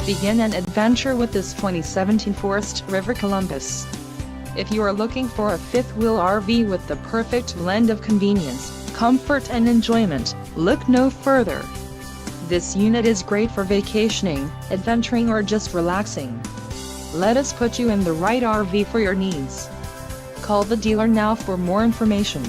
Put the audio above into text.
Begin an adventure with this 2017 Forest River Columbus. If you are looking for a fifth-wheel RV with the perfect blend of convenience, comfort and enjoyment, look no further. This unit is great for vacationing, adventuring or just relaxing. Let us put you in the right RV for your needs. Call the dealer now for more information.